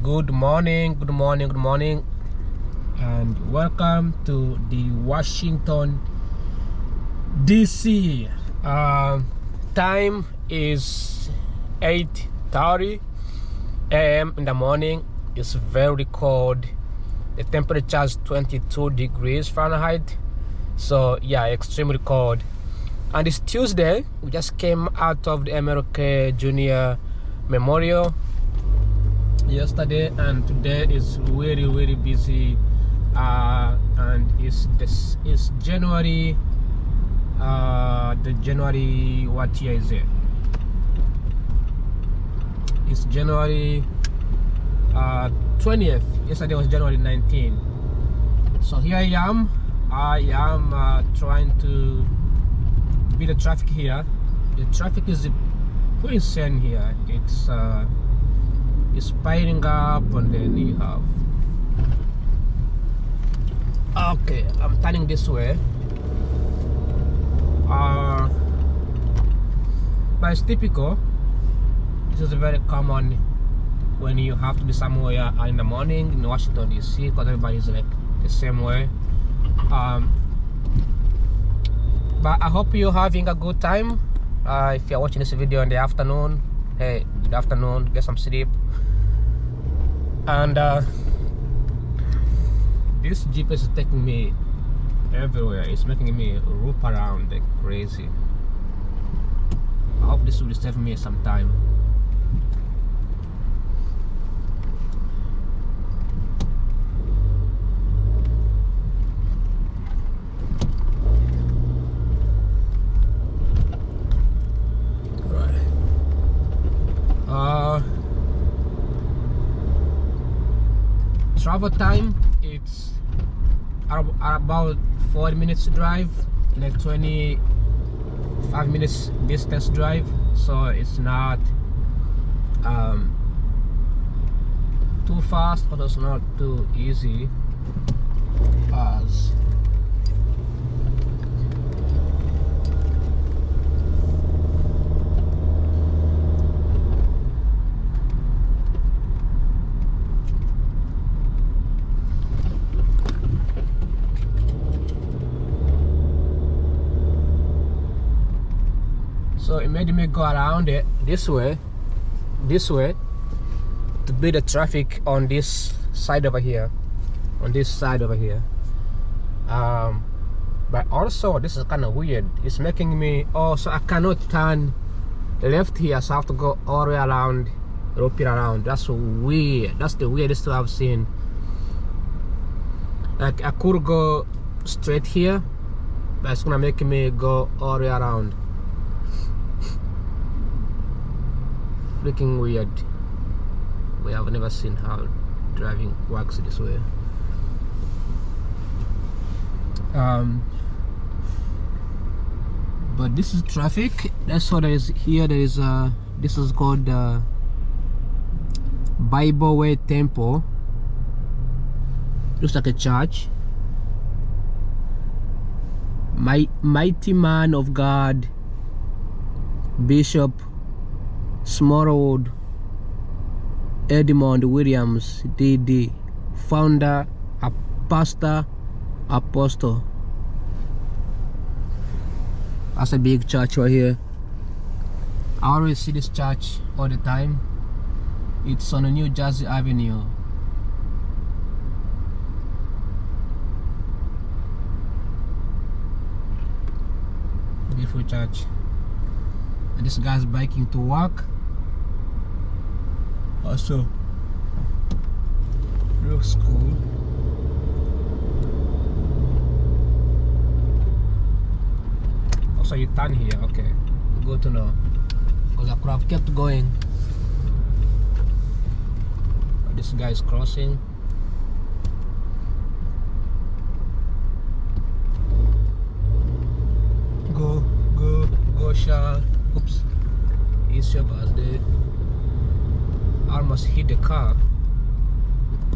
Good morning, and welcome to the Washington DC. Time is 8:30 a.m. in the morning. It's very cold. The temperature is 22 degrees Fahrenheit. So yeah, extremely cold. And it's Tuesday. We just came out of the MLK Junior Memorial yesterday, and today is really busy. And it's January. What year is it? It's January 20th. Yesterday was January 19th. So here I am trying to beat the traffic here. The traffic is pretty insane here. It's piling up, and then you have, okay, I'm turning this way. But it's typical. This is very common when you have to be somewhere in the morning in Washington DC, because everybody's like the same way. But I hope you're having a good time. If you're watching this video in the afternoon, hey, good afternoon, get some sleep. And this Jeep is taking me everywhere. It's making me rope around like crazy. I hope this will save me some time. Travel time, it's about 40 minutes drive, like 25 minutes distance drive, so it's not too fast, but it's not too easy. So it made me go around it this way to beat the traffic on this side over here, but also this is kind of weird. It's making me, so I cannot turn left here, so I have to go all the way around, rope it around. That's weird. That's the weirdest thing I've seen. Like I could go straight here, but it's gonna make me go all the way around. Freaking weird. We have never seen how driving works this way. But this is traffic. That's what there is here. There is this is called Bible Way Temple. Looks like a church. Mighty man of God, Bishop Smallwood Edmond Williams, D.D., founder, a pastor, apostle. That's a big church right here. I always see this church all the time. It's on a New Jersey Avenue. Beautiful church. And this guy's biking to work. Also, looks cool. Also, you turn here. Okay, good to know, because I could have kept going. But this guy is crossing. Go, Sean. Oops, it's your birthday. I almost hit the car.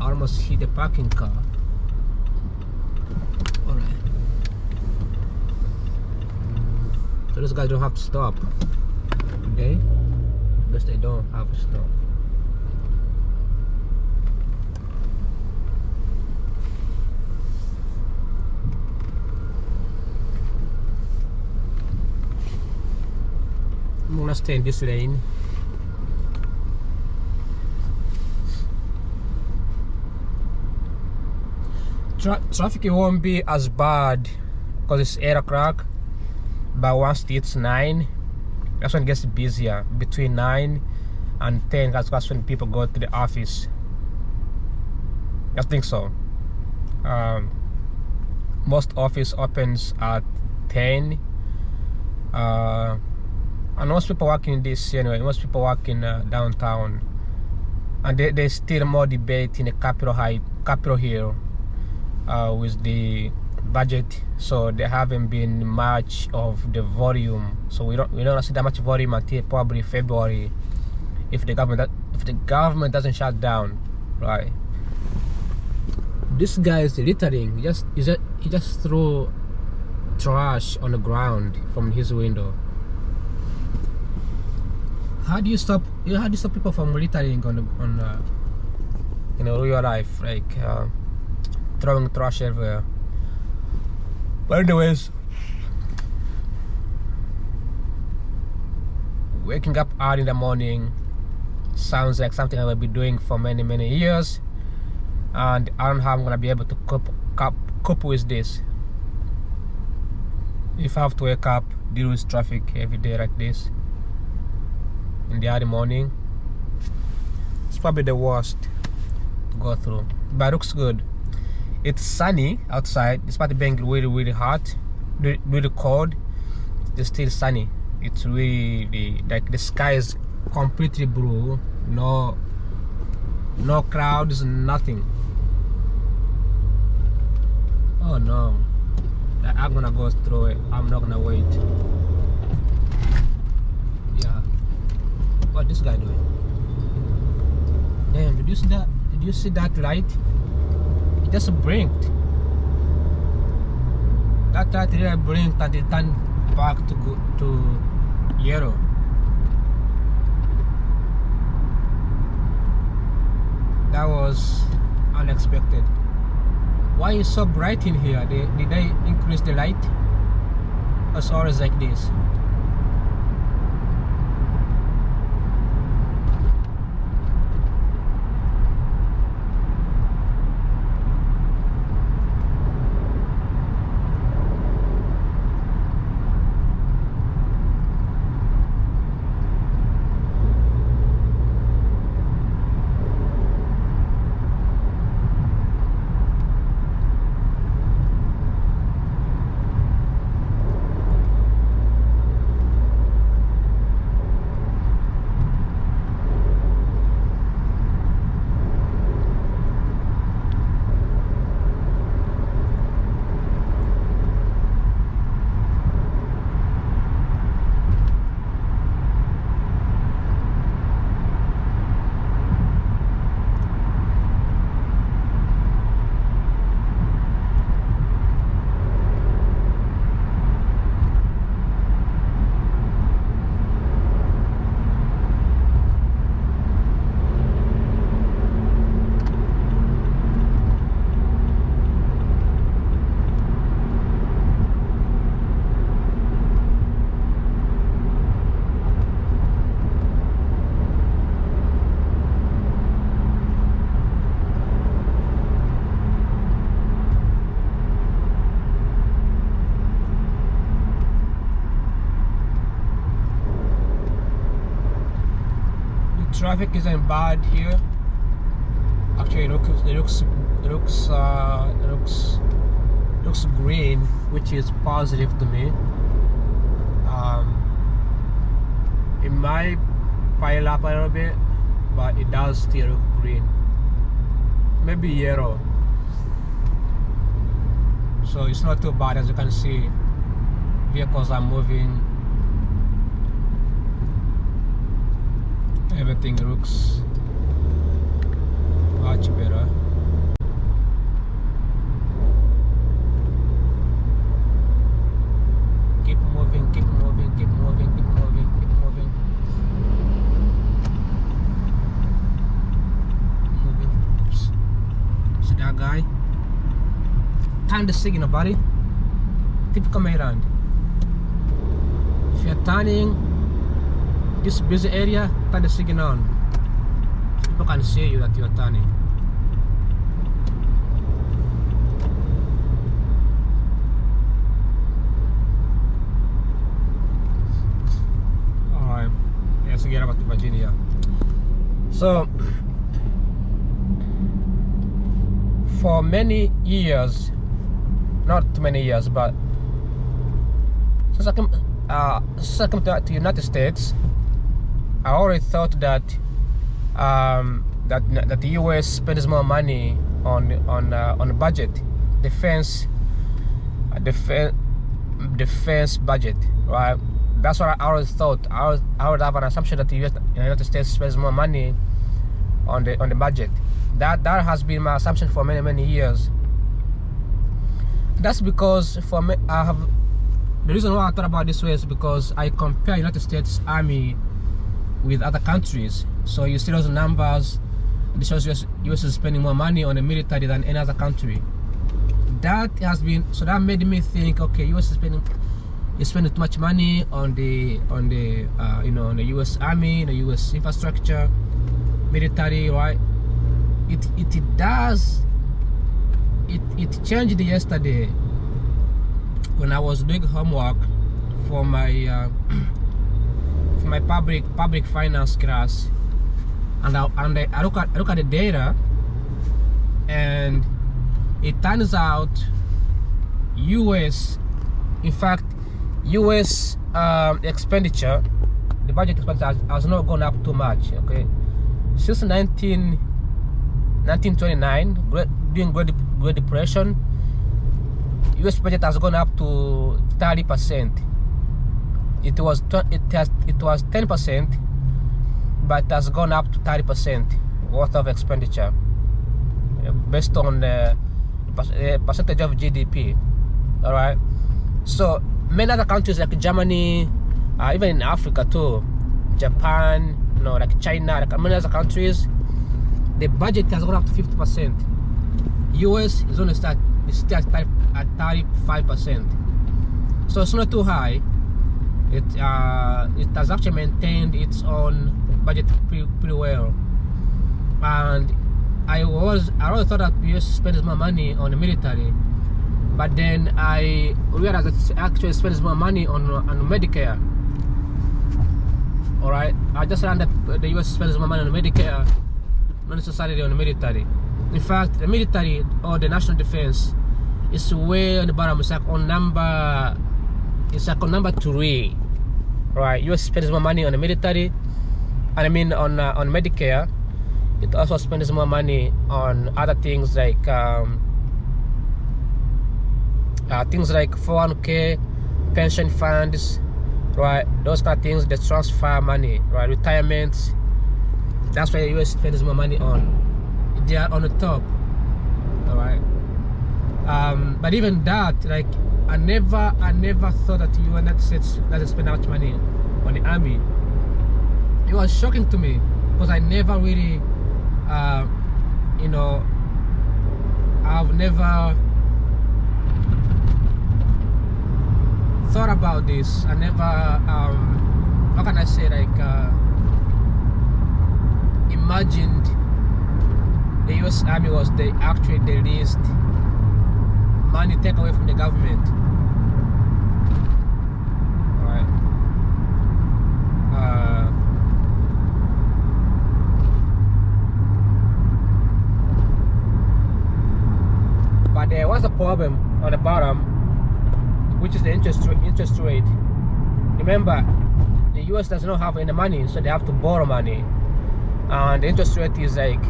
I almost hit the parking car. Alright. So those guys don't have to stop. Okay? Because they don't have to stop. gonna stay in this lane. Traffic won't be as bad because it's 8 o'clock, but once it's 9, that's when it gets busier. Between 9 and 10, that's when people go to the office. I think so. Most office opens at 10, and most people working in this anyway. Most people working downtown, and there's still more debate in the Capitol Hill with the budget. So there haven't been much of the volume. So we don't see that much volume until probably February, if the government doesn't shut down, right? This guy is littering. He just threw trash on the ground from his window. How do you stop people from littering on in real life, like throwing trash everywhere? But anyways, waking up early in the morning sounds like something I will be doing for many years, and I don't know how I'm gonna be able to cope with this. If I have to wake up, deal with traffic every day like this in the early morning, it's probably the worst to go through. But it looks good. It's sunny outside, despite being really hot, really cold. It's still sunny. It's really like the sky is completely blue. No clouds, nothing. Oh no, I'm gonna go through it. I'm not gonna wait. Yeah, what this guy doing? Damn, did you see that? Did you see that light? It just blinked. That light really blinked and it turned back to yellow. That was unexpected. Why is it so bright in here? Did they increase the light? It's always like this. Traffic isn't bad here. Actually, it looks green, which is positive to me. It might pile up a little bit, but it does still look green. Maybe yellow. So it's not too bad. As you can see, vehicles are moving. Everything looks much better. Keep moving, keep moving, keep moving, keep moving, keep moving. Moving. Oops. See that guy? Turn the signal, buddy. Typical Maryland. If you're turning, this busy area, turn the signal on. People can see you that you are turning. Alright, let's get back to Virginia. So, for many years, not too many years, but since I came to the United States, I already thought that that the US spends more money on the budget, defense budget, right? That's what I always thought. I would have an assumption that the United States spends more money on the budget. That has been my assumption for many years. That's because for me, the reason why I thought about this way is because I compare United States Army with other countries. So you see those numbers, it shows US is spending more money on the military than any other country. That made me think, okay, US is spending too much money on the US Army, the US infrastructure, military, right? It changed yesterday when I was doing homework for my public finance class, and I look at the data, and it turns out US expenditure, the budget expenditure has not gone up too much. Okay, since 1929, during Great Depression, US budget has gone up to 30%. It was 10%, but it has gone up to 30% worth of expenditure based on the percentage of GDP. All right. So many other countries like Germany, even in Africa too, Japan, like China, like many other countries, the budget has gone up to 50%. US is only still at 35%. So it's not too high. It has actually maintained its own budget pretty well. And I always thought that US spends more money on the military, but then I realized that it actually spends more money on Medicare. All right, I just learned that the US spends more money on Medicare, not necessarily on the military. In fact, the military or the national defense is way on the bottom. It's like on number 3. Right, US spends more money on the military, and I mean on Medicare. It also spends more money on other things like 401k, pension funds, right? Those kind of things, they transfer money, right? Retirements. That's why the US spends more money on. They are on the top, all right. But even that, like, I never thought that the United States doesn't spend that much money on the army. It was shocking to me because I never really, I've never thought about this. I never, how can I say, like, imagined the US Army was actually the least money taken away from the government. Alright. But there was a problem on the bottom, which is the interest rate. Remember, the US does not have any money, so they have to borrow money, and the interest rate is like,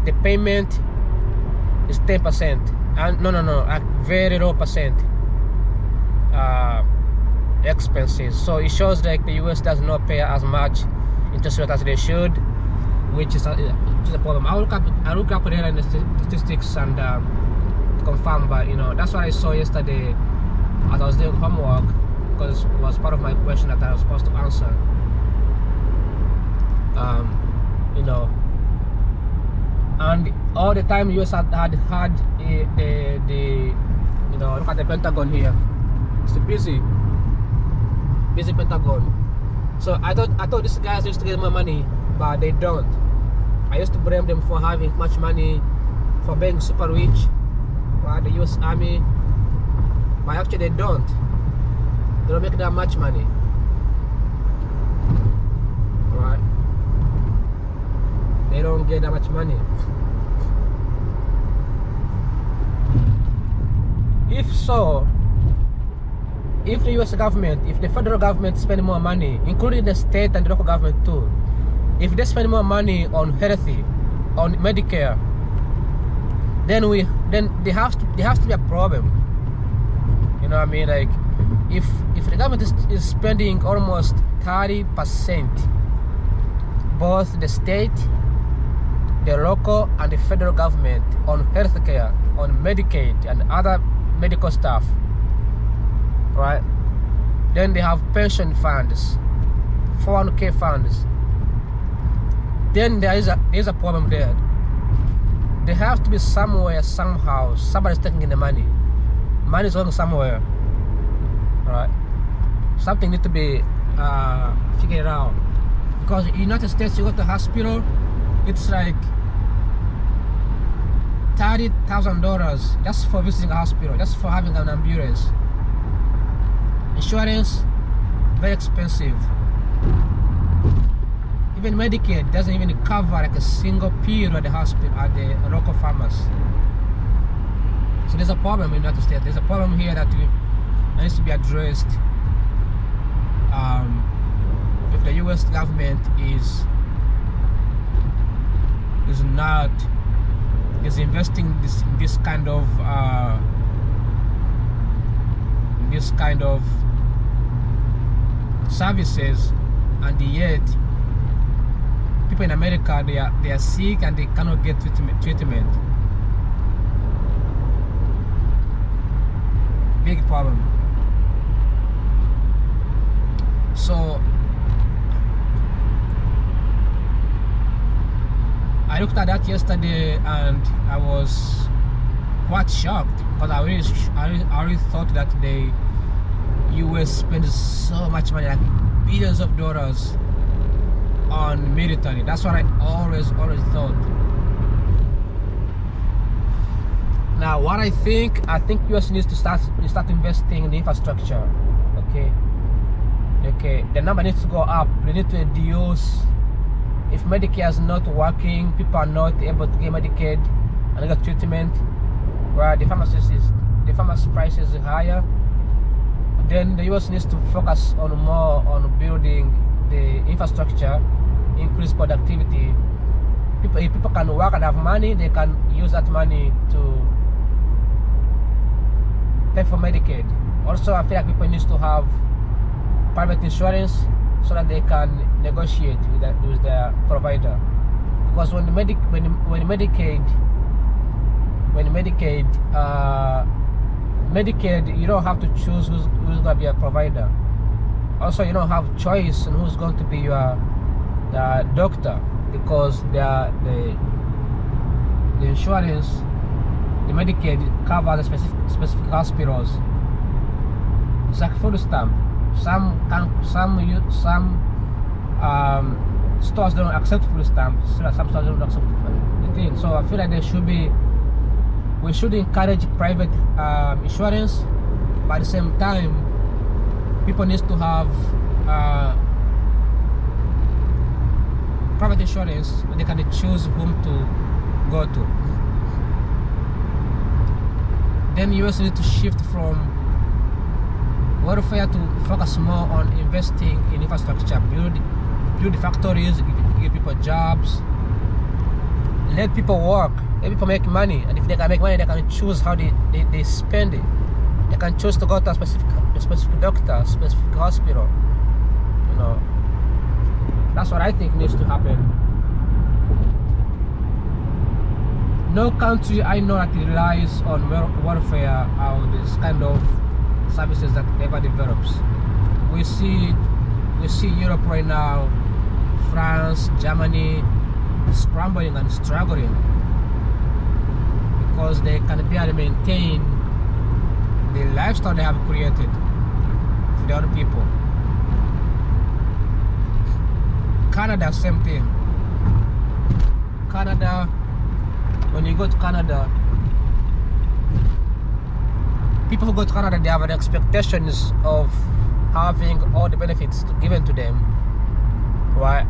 the payment is 10%, and no, at very low percent expenses. So it shows like the US does not pay as much interest rate as they should, which is a problem. I look up there in the statistics and confirm, but that's what I saw yesterday as I was doing homework, because it was part of my question that I was supposed to answer. And all the time US had the look at the Pentagon here. It's a busy Pentagon. So I thought these guys used to get more money, but they don't. I used to blame them for having much money, for being super rich, right? The US Army, but actually they don't. They don't make that much money, right? They don't get that much money. If so, if the US government, if the federal government spend more money, including the state and the local government too, if they spend more money on healthy, on Medicare, then there has to be a problem. You know what I mean? Like if the government is spending almost 30%, both the state, the local and the federal government, on healthcare, on Medicaid and other medical stuff, right? Then they have pension funds, 401k funds. Then there is a problem there. There has to be somewhere, somehow, somebody's taking in the money. Money is going somewhere, right? Something needs to be figured out. Because in the United States, you go to the hospital, it's like $30,000 just for visiting a hospital, just for having an ambulance. Insurance, very expensive. Even Medicaid doesn't even cover like a single pill at the hospital, at the local pharmacy. So there's a problem in the United States. There's a problem here that needs to be addressed. If the US government is investing in this kind of services, and yet people in America, they are sick and they cannot get treatment. Big problem. So I looked at that yesterday and I was quite shocked, because I really thought that the US spends so much money, like billions of dollars, on military. That's what I always thought. Now, what I think US needs to start investing in the infrastructure. Okay, the number needs to go up. We need to reduce. If Medicare is not working, people are not able to get Medicaid and get treatment, right? The pharmacy prices is higher. Then the US needs to focus more on building the infrastructure, increase productivity. If people can work and have money, they can use that money to pay for Medicaid. Also, I feel like people need to have private insurance so that they can negotiate with their provider. Because when Medicaid, you don't have to choose who's going to be a provider. Also, you don't have choice on who's going to be your doctor, because the insurance, the Medicaid covers the specific hospitals. It's like food stamp. Some stores don't accept food stamps. Some stores don't accept the thing. So I feel like we should encourage private insurance, but at the same time, people need to have private insurance, and they can choose whom to go to. Then US need to shift from welfare to focus more on investing in infrastructure, build factories, give people jobs, let people work, let people make money, and if they can make money, they can choose how they spend it. They can choose to go to a specific doctor, specific hospital. You know, that's what I think needs to happen. No country I know that relies on welfare or this kind of services that ever develops. We see Europe right now, France, Germany, scrambling and struggling because they can barely maintain the lifestyle they have created for the other people. Canada, same thing. Canada, when you go to Canada, people who go to Canada, they have an expectations of having all the benefits given to them, right?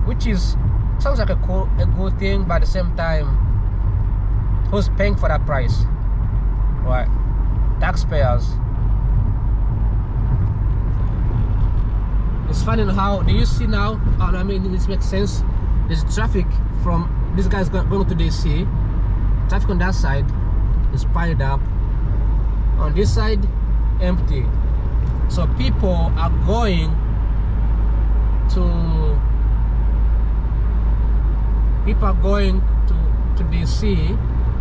Which is sounds like a good thing, but at the same time, who's paying for that price, right? Taxpayers. It's funny how, do you see now, I mean, this makes sense. There's traffic from, this guy's going to DC. Traffic on that side is piled up. On this side, empty. So people are going to DC,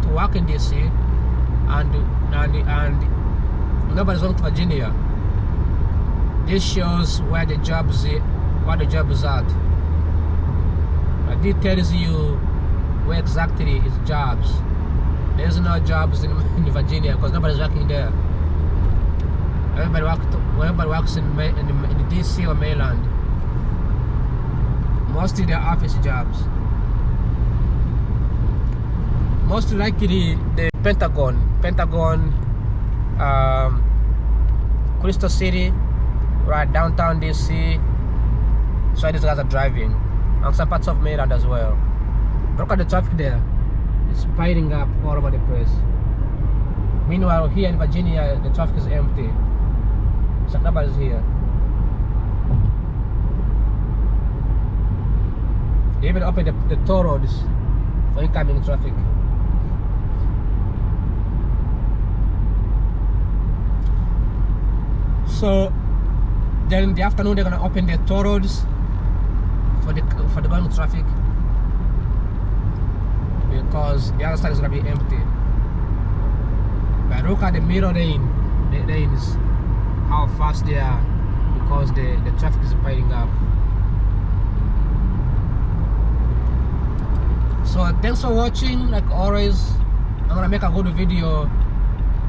to work in DC, and nobody's going to Virginia. This shows where the job is at. It tells you where exactly is jobs. There's no jobs in Virginia because nobody's working there. Everybody works in the DC or Maryland. Mostly they're office jobs. Most likely the Pentagon, Crystal City, right downtown DC. So these guys are driving, and some parts of Maryland as well. Look at the traffic there; it's piling up all over the place. Meanwhile, here in Virginia, the traffic is empty. So nobody's here. They even open the toll roads for incoming traffic. So then in the afternoon they're gonna open the toll roads for the going traffic, because the other side is gonna be empty. But look at the mirror lanes, how fast they are, because the traffic is piling up. So thanks for watching. Like always, I'm gonna make a good video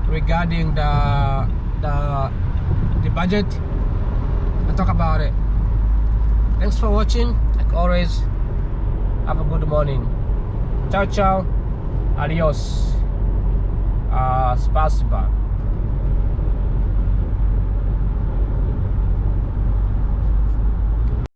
regarding the budget and talk about it. Thanks for watching. Like always, have a good morning. Ciao ciao, adios, spasiba.